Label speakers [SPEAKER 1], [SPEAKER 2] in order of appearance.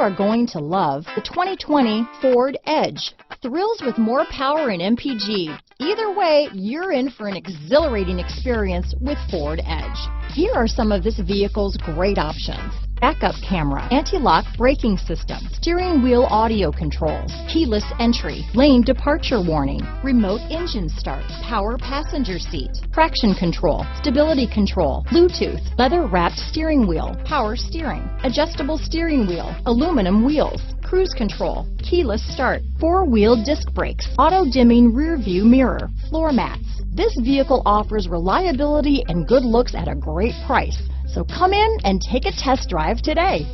[SPEAKER 1] are going to love the 2020 Ford Edge. Thrills with more power and MPG. Either way, you're in for an exhilarating experience with Ford Edge. Here are some of this vehicle's great options: backup camera, anti-lock braking system, steering wheel audio controls, keyless entry, lane departure warning, remote engine start, power passenger seat, traction control, stability control, Bluetooth, leather-wrapped steering wheel, power steering, adjustable steering wheel, aluminum wheels, cruise control, keyless start, four-wheel disc brakes, auto-dimming rear-view mirror, floor mats. This vehicle offers reliability and good looks at a great price. So come in and take a test drive today.